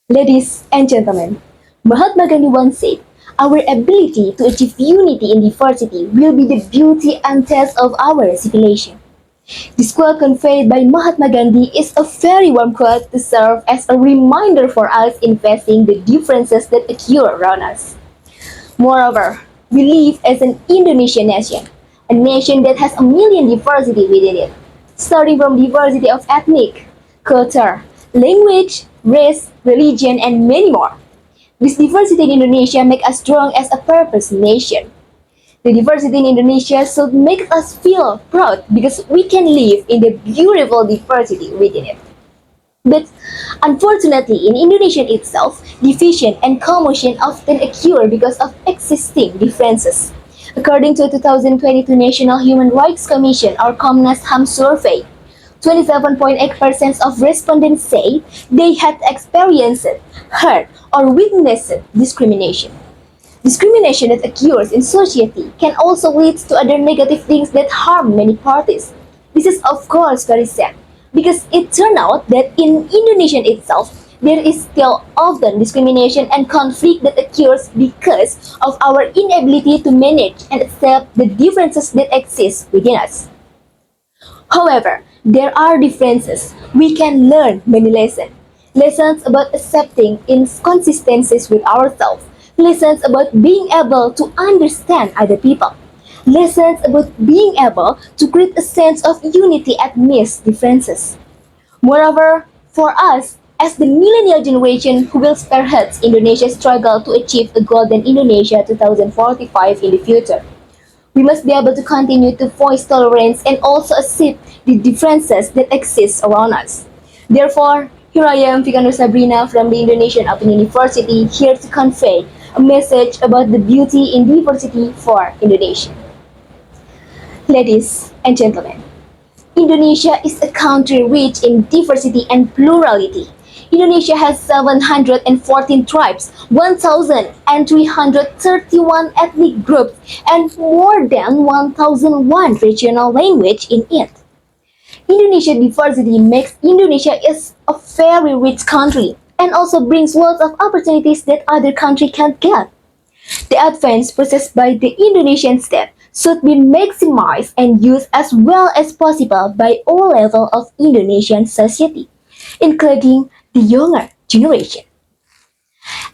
Ladies and gentlemen, Mahatma Gandhi once said, "Our ability to achieve unity in diversity will be the beauty and test of our civilization." This quote conveyed by Mahatma Gandhi is a very warm quote to serve as a reminder for us in facing the differences that occur around us. Moreover, we live as an Indonesian nation, a nation that has a million diversity within it, starting from diversity of ethnic, culture, language, race, religion, and many more. This diversity in Indonesia makes us strong as a purpose nation. The diversity in Indonesia should make us feel proud because we can live in the beautiful diversity within it. But unfortunately, in Indonesia itself, division and commotion often occur because of existing differences. According to 2022 National Human Rights Commission or Comnas HAM survey, 27.8% of respondents say they had experienced, heard, or witnessed discrimination. Discrimination that occurs in society can also lead to other negative things that harm many parties. This is of course very sad because it turned out that in Indonesia itself there is still often discrimination and conflict that occurs because of our inability to manage and accept the differences that exist within us. However, there are differences. We can learn many lessons. Lessons about accepting inconsistencies with ourselves. Lessons about being able to understand other people. Lessons about being able to create a sense of unity amidst differences. Moreover, for us, as the millennial generation who will spearhead Indonesia's struggle to achieve a golden Indonesia 2045 in the future, we must be able to continue to voice tolerance and also accept the differences that exist around us. Therefore, here I am, Nur Sabrina from the Indonesian Open University, here to convey a message about the beauty in diversity for Indonesia. Ladies and gentlemen, Indonesia is a country rich in diversity and plurality. Indonesia has 714 tribes, 1,331 ethnic groups, and more than 1,001 regional languages in it. Indonesia diversity makes Indonesia is a very rich country and also brings lots of opportunities that other countries can't get. The advance possessed by the Indonesian state should be maximized and used as well as possible by all levels of Indonesian society, including the younger generation.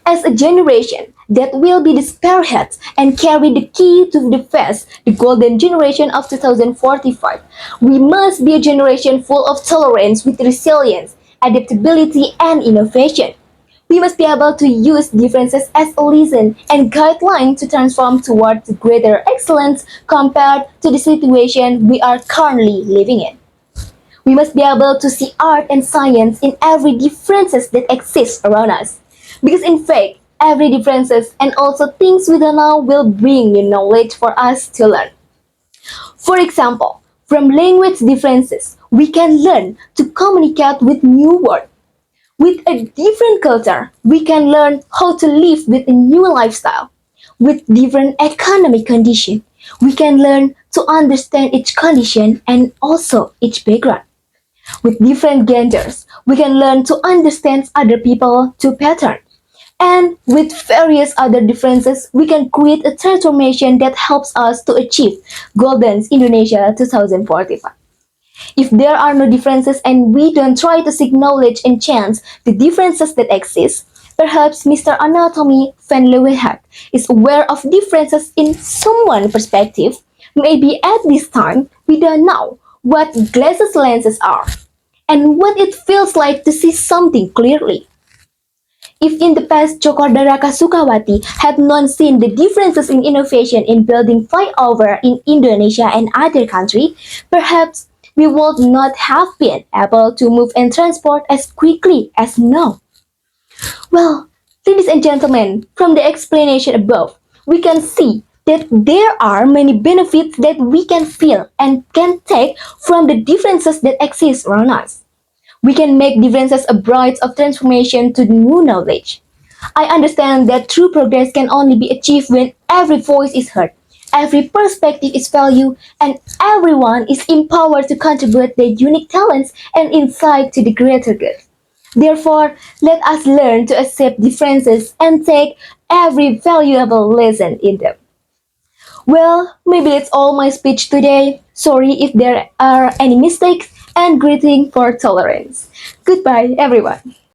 As a generation that will be the spearheads and carry the key to the golden generation of 2045, we must be a generation full of tolerance with resilience, adaptability, and innovation. We must be able to use differences as a lesson and guideline to transform towards greater excellence compared to the situation we are currently living in. We must be able to see art and science in every differences that exist around us. Because in fact, every differences and also things we don't know will bring new knowledge for us to learn. For example, from language differences, we can learn to communicate with new words. With a different culture, we can learn how to live with a new lifestyle. With different economic condition, we can learn to understand each condition and also each background. With different genders, we can learn to understand other people to pattern. And with various other differences, we can create a transformation that helps us to achieve Golden Indonesia 2045. If there are no differences and we don't try to seek knowledge and chance the differences that exist, perhaps Mr. Anatomy van Leeuwenhoek is aware of differences in someone's perspective. Maybe at this time we don't know what glasses lenses are and what it feels like to see something clearly. If in the past Djoko Sukawati had not seen the differences in innovation in building flyover in Indonesia and other countries, perhaps we would not have been able to move and transport as quickly as now. Well, ladies and gentlemen, from the explanation above, we can see that there are many benefits that we can feel and can take from the differences that exist around us. We can make differences a bridge of transformation to new knowledge. I understand that true progress can only be achieved when every voice is heard, every perspective is valued, and everyone is empowered to contribute their unique talents and insight to the greater good. Therefore, let us learn to accept differences and take every valuable lesson in them. Well, maybe that's all my speech today. Sorry if there are any mistakes and greeting for tolerance. Goodbye, everyone.